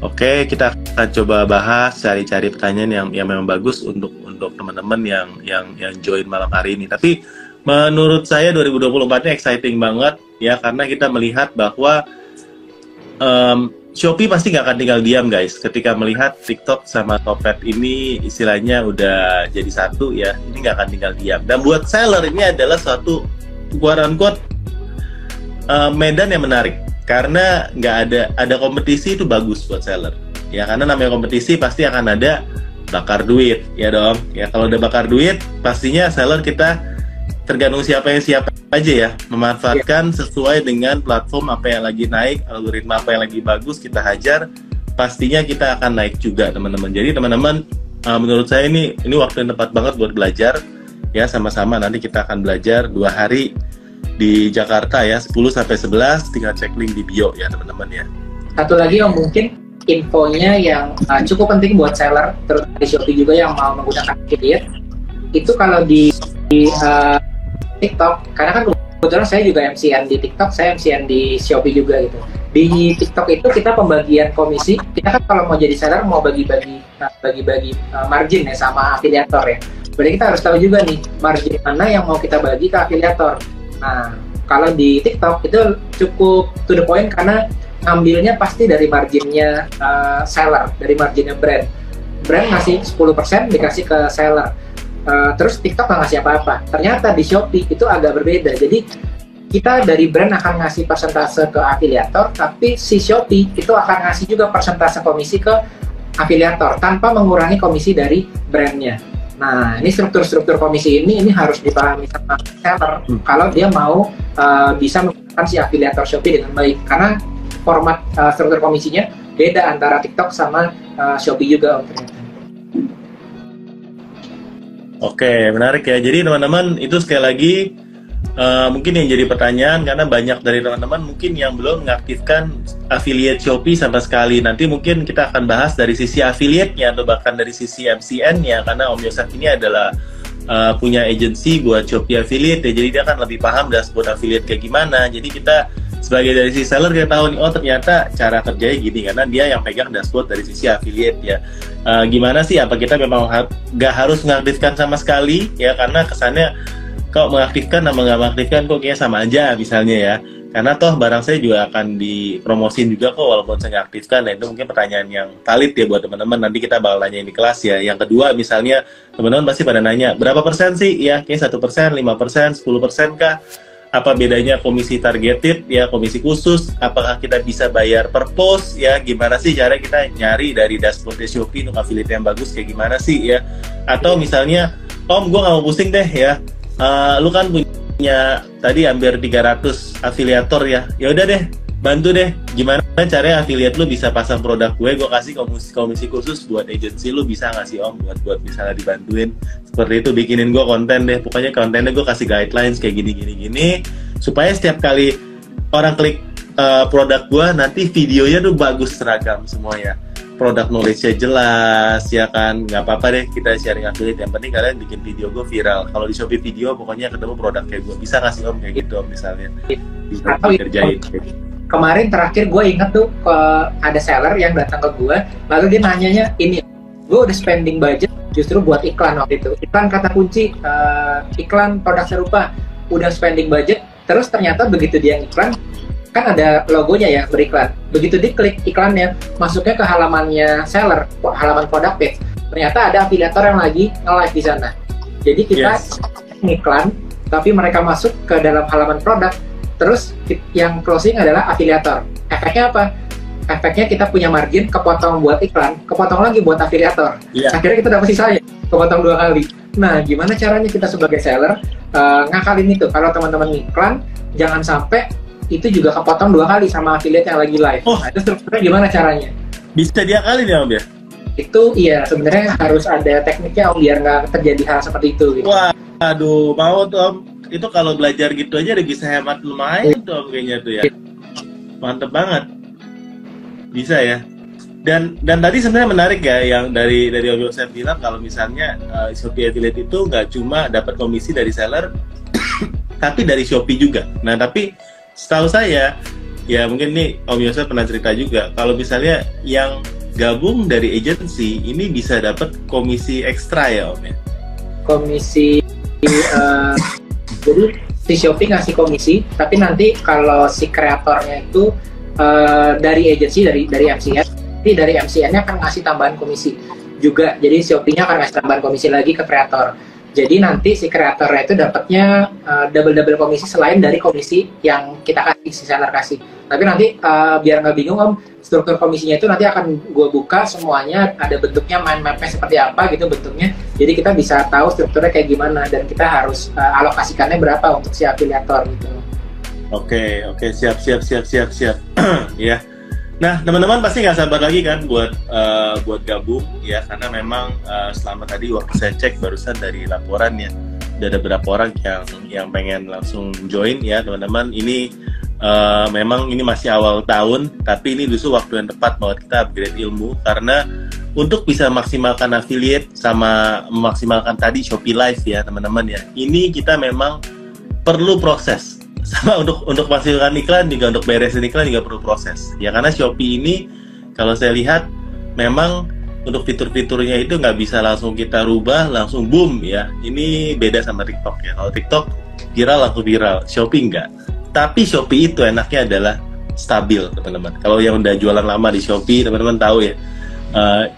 Oke, kita akan coba bahas, cari pertanyaan yang memang bagus untuk teman-teman yang join malam hari ini. Tapi menurut saya 2024 ini exciting banget ya, karena kita melihat bahwa Shopee pasti nggak akan tinggal diam, guys, ketika melihat TikTok sama Topet ini istilahnya udah jadi satu ya. Ini nggak akan tinggal diam. Dan buat seller ini adalah suatu quote-unquote medan yang menarik, karena nggak ada kompetisi itu bagus buat seller ya, karena namanya kompetisi pasti akan ada bakar duit ya dong ya. Kalau udah bakar duit pastinya seller kita tergantung siapa yang aja ya, memanfaatkan sesuai dengan platform apa yang lagi naik, algoritma apa yang lagi bagus kita hajar, pastinya kita akan naik juga teman-teman. Jadi teman-teman, menurut saya ini waktu yang tepat banget buat belajar ya, sama-sama nanti kita akan belajar 2 hari di Jakarta ya, 10-11, tinggal cek link di bio ya teman-teman ya. Satu lagi yang mungkin infonya yang cukup penting buat seller, terutama di Shopee juga yang mau menggunakan affiliate, itu kalau di TikTok, karena kan kebetulan saya juga MCN di TikTok, saya MCN di Shopee juga gitu. Di TikTok itu kita pembagian komisi, kita kan kalau mau jadi seller mau bagi-bagi margin ya sama afiliator ya. Berarti kita harus tahu juga nih margin mana yang mau kita bagi ke afiliator. Nah, kalau di TikTok itu cukup to the point karena ngambilnya pasti dari marginnya seller, dari marginnya brand. Brand ngasih 10% dikasih ke seller. Terus TikTok nggak ngasih apa-apa. Ternyata di Shopee itu agak berbeda. Jadi kita dari brand akan ngasih persentase ke afiliator, tapi si Shopee itu akan ngasih juga persentase komisi ke afiliator tanpa mengurangi komisi dari brandnya. Nah, ini struktur komisi ini harus dipahami sama seller kalau dia mau bisa menggunakan si afiliator Shopee dengan baik. Karena format struktur komisinya beda antara TikTok sama Shopee juga ternyata. Oke, menarik ya. Jadi teman-teman, itu sekali lagi mungkin yang jadi pertanyaan, karena banyak dari teman-teman mungkin yang belum mengaktifkan affiliate Shopee sama sekali. Nanti mungkin kita akan bahas dari sisi affiliate-nya atau bahkan dari sisi MCN-nya, karena Om Yosef ini adalah punya agency buat Shopee affiliate ya. Jadi dia akan lebih paham dashboard affiliate kayak gimana. Jadi kita sebagai dari sisi seller kita tahu nih, oh ternyata cara kerjanya gini, karena dia yang pegang dashboard dari sisi affiliate ya. Gimana sih, apa kita memang nggak harus mengaktifkan sama sekali ya, karena kesannya kalau mengaktifkan sama nggak mengaktifkan kok kayaknya sama aja misalnya ya, karena toh barang saya juga akan dipromosin juga kok walaupun saya nggak aktifkan. Nah itu mungkin pertanyaan yang valid ya buat teman-teman, nanti kita bakal nanya di kelas ya. Yang kedua misalnya teman-teman pasti pada nanya berapa persen sih ya, kayak 1%, 5%, 10% kah? Apa bedanya komisi targeted ya, komisi khusus, apakah kita bisa bayar per post ya, gimana sih cara kita nyari dari dashboard Shopee untuk affiliate yang bagus kayak gimana sih ya. Atau misalnya, Om gue nggak mau pusing deh ya, lu kan punya tadi hampir 300 afiliator ya, ya udah deh bantu deh gimana caranya affiliate lu bisa pasang produk gue kasih komisi khusus buat agency lu, bisa nggak sih Om buat misalnya dibantuin seperti itu, bikinin gue konten deh, pokoknya kontennya gue kasih guidelines kayak gini supaya setiap kali orang klik produk gue nanti videonya tuh bagus seragam semuanya, produk knowledge-nya jelas ya kan. Nggak apa-apa deh kita sharing affiliate, yang penting kalian bikin video gue viral. Kalau di Shopee video pokoknya ketemu produk kayak gue, bisa ngasih Om kayak gitu Om misalnya bisa dikerjain kayak gitu. Kemarin terakhir gue inget tuh ada seller yang datang ke gue, lalu dia nanyanya ini, gue udah spending budget justru buat iklan waktu itu, iklan kata kunci, iklan produk serupa, udah spending budget, terus ternyata begitu dia iklan, kan ada logonya ya beriklan, begitu diklik iklannya, masuknya ke halamannya seller, halaman product page, ternyata ada afiliator yang lagi nge-live di sana. Jadi kita ngiklan, tapi mereka masuk ke dalam halaman produk, terus yang closing adalah afiliator. Efeknya apa? Efeknya kita punya margin, kepotong buat iklan, kepotong lagi buat afiliator. Akhirnya kita dapat sisanya, kepotong 2 kali. Nah, gimana caranya kita sebagai seller ngakalin itu? Kalau teman-teman iklan, jangan sampai itu juga kepotong 2 kali sama affiliate yang lagi live. Nah, itu strukturnya gimana caranya? Bisa diakalin ya Om ya? Itu iya, sebenarnya harus ada tekniknya Om, biar nggak terjadi hal seperti itu gitu. Wah, aduh, mau tuh Om. Itu kalau belajar gitu aja udah bisa hemat lumayan tuh Om kayaknya tuh ya. Mantep banget. Bisa ya. Dan tadi sebenarnya menarik ya yang dari Om Yosef bilang kalau misalnya Shopee affiliate itu nggak cuma dapat komisi dari seller tapi dari Shopee juga. Nah, tapi setahu saya ya mungkin nih Om Yosef pernah cerita juga kalau misalnya yang gabung dari agency ini bisa dapat komisi ekstra ya Om ya. Komisi jadi si Shopee ngasih komisi, tapi nanti kalau si kreatornya itu dari agency, dari MCN, jadi dari MCN-nya akan ngasih tambahan komisi juga. Jadi Shopee-nya akan ngasih tambahan komisi lagi ke kreator. Jadi nanti si kreatornya itu dapatnya double komisi selain dari komisi yang kita kasih, si seller kasih. Tapi nanti biar nggak bingung Om, struktur komisinya itu nanti akan gue buka semuanya, ada bentuknya, mind mapnya seperti apa gitu bentuknya. Jadi kita bisa tahu strukturnya kayak gimana dan kita harus alokasikannya berapa untuk si afiliator gitu. Oke, siap. Ya. Nah, teman-teman pasti nggak sabar lagi kan buat gabung ya, karena memang selama tadi waktu saya cek barusan dari laporan ya, ada beberapa orang yang pengen langsung join ya, teman-teman. Ini memang ini masih awal tahun, tapi ini justru waktu yang tepat buat kita upgrade ilmu, karena untuk bisa maksimalkan affiliate sama memaksimalkan tadi Shopee Live ya, teman-teman ya. Ini kita memang perlu proses. Sama untuk menghasilkan iklan juga, untuk beresin iklan juga perlu proses ya, karena Shopee ini kalau saya lihat memang untuk fitur-fiturnya itu nggak bisa langsung kita rubah langsung boom ya. Ini beda sama TikTok ya. Kalau TikTok viral langsung viral, Shopee nggak. Tapi Shopee itu enaknya adalah stabil, teman-teman. Kalau yang udah jualan lama di Shopee, teman-teman tahu ya,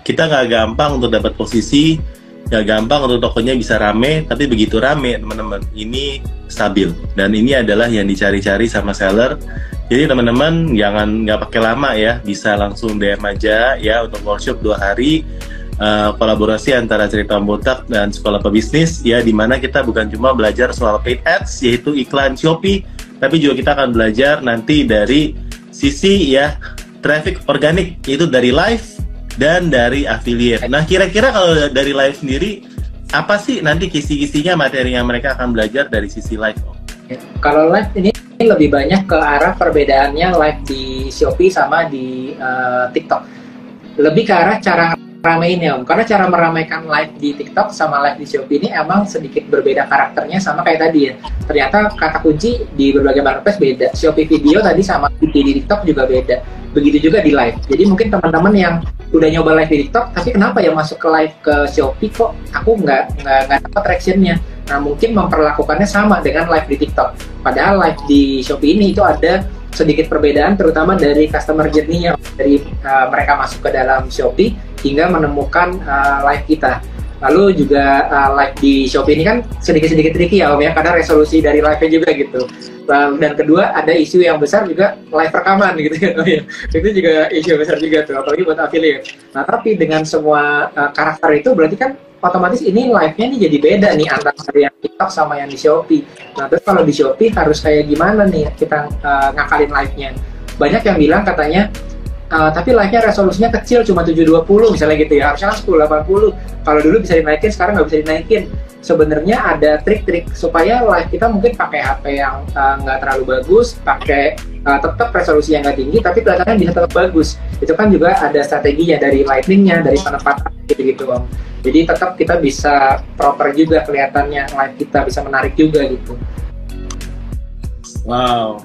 kita nggak gampang untuk dapat posisi, nggak gampang untuk tokonya bisa rame, tapi begitu rame teman-teman ini stabil, dan ini adalah yang dicari-cari sama seller. Jadi teman-teman jangan nggak pakai lama ya, bisa langsung DM aja ya untuk workshop 2 hari kolaborasi antara Cerita Botak dan Sekolah Pebisnis ya, dimana kita bukan cuma belajar soal paid ads yaitu iklan Shopee, tapi juga kita akan belajar nanti dari sisi ya traffic organik, yaitu dari live dan dari affiliate. Nah, kira-kira kalau dari live sendiri, apa sih nanti kisi-kisinya materi yang mereka akan belajar dari sisi live? Kalau live ini lebih banyak ke arah perbedaannya live di Shopee sama di TikTok. Lebih ke arah cara rameinnya, Om. Karena cara meramaikan live di TikTok sama live di Shopee ini emang sedikit berbeda karakternya, sama kayak tadi ya. Ternyata kata kunci di berbagai marketplace beda. Shopee video tadi sama di TikTok juga beda. Begitu juga di live. Jadi mungkin teman-teman yang udah nyoba live di TikTok, tapi kenapa ya masuk ke live ke Shopee kok aku nggak dapat traction-nya? Nah, mungkin memperlakukannya sama dengan live di TikTok. Padahal live di Shopee ini itu ada sedikit perbedaan, terutama dari customer journey-nya, dari mereka masuk ke dalam Shopee hingga menemukan live kita. Lalu juga live di Shopee ini kan sedikit-sedikit tricky ya Om ya, karena resolusi dari live-nya juga gitu. Dan kedua ada isu yang besar juga live rekaman gitu kan. Oh, ya. Itu juga isu besar juga tuh, apalagi buat affiliate. Nah, tapi dengan semua karakter itu berarti kan otomatis ini live-nya nih jadi beda nih antara yang TikTok sama yang di Shopee. Nah, terus kalau di Shopee harus kayak gimana nih kita ngakalin live-nya? Banyak yang bilang katanya tapi live-nya resolusinya kecil, cuma 720 misalnya gitu ya, harusnya kan 1080. Kalau dulu bisa dinaikin, sekarang nggak bisa dinaikin. Sebenarnya ada trik-trik supaya live kita mungkin pakai HP yang nggak terlalu bagus, pakai tetap resolusi yang nggak tinggi, tapi kelihatannya bisa tetap bagus. Itu kan juga ada strateginya dari lighting-nya, dari penempatan gitu-gitu Om. Jadi tetap kita bisa proper juga kelihatannya, live kita bisa menarik juga gitu. Wow,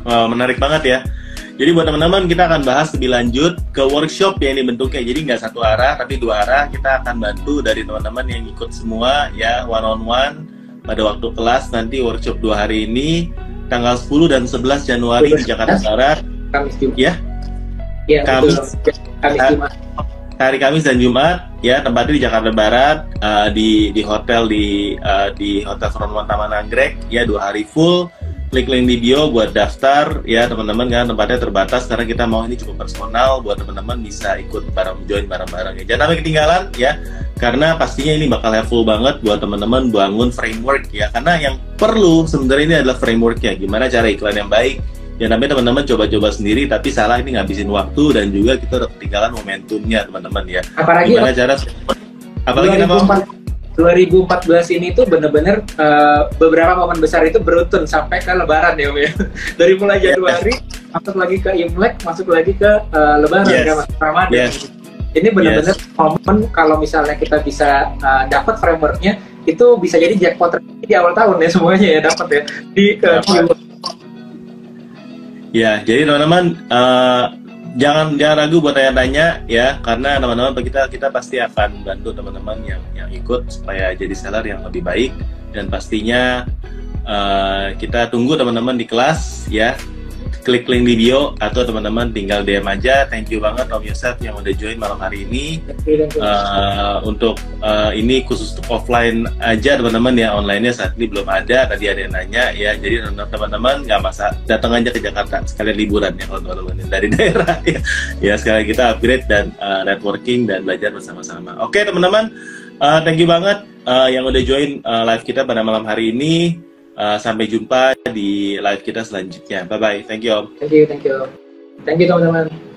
wow, menarik banget ya. Jadi buat teman-teman, kita akan bahas lebih lanjut ke workshop ya ini bentuknya. Jadi nggak satu arah, tapi 2 arah. Kita akan bantu dari teman-teman yang ikut semua ya, one on one pada waktu kelas nanti workshop 2 hari ini tanggal 10 dan 11 Januari di Jakarta Barat. Kamis Jumat. Ya. Iya, Kamis Jumat. Hari Kamis dan Jumat ya, tempatnya di Jakarta Barat, di hotel di Hotel Front One Taman Anggrek ya, 2 hari full. Klik link di bio buat daftar ya teman-teman, kan tempatnya terbatas karena kita mau ini cukup personal buat teman-teman bisa ikut join bareng-bareng ya. Jangan sampai ketinggalan ya, karena pastinya ini bakal helpful banget buat teman-teman bangun framework ya, karena yang perlu sebenarnya ini adalah frameworknya, gimana cara iklan yang baik. Ya namanya teman-teman coba-coba sendiri tapi salah ini ngabisin waktu, dan juga kita udah ketinggalan momentumnya teman-teman ya. Apalagi gimana cara, apalagi 2014 ini tuh bener-bener beberapa momen besar itu beruntun sampai ke Lebaran ya Om ya. Dari mulai Januari masuk lagi ke Imlek, masuk lagi ke Lebaran, kan masuk Ramadan. Ini bener-bener momen kalau misalnya kita bisa dapat frameworknya, itu bisa jadi jackpot di awal tahun ya, semuanya ya dapat ya di ya. Jadi teman-teman jangan ragu buat tanya-tanya ya, karena teman-teman kita pasti akan bantu teman-teman yang ikut supaya jadi seller yang lebih baik, dan pastinya kita tunggu teman-teman di kelas ya. klik link di bio atau teman-teman tinggal DM aja. Thank you banget Om Yosef yang udah join malam hari ini. Untuk ini khusus untuk offline aja teman-teman ya, online-nya saat ini belum ada. Tadi ada yang nanya ya, jadi teman-teman nggak masalah, datang aja ke Jakarta sekalian liburan ya kalau teman-teman dari daerah ya. Ya sekali kita upgrade dan networking dan belajar bersama-sama. Oke teman-teman, thank you banget yang udah join live kita pada malam hari ini. Sampai jumpa di live kita selanjutnya. Bye bye. Thank you Om. Thank you teman-teman.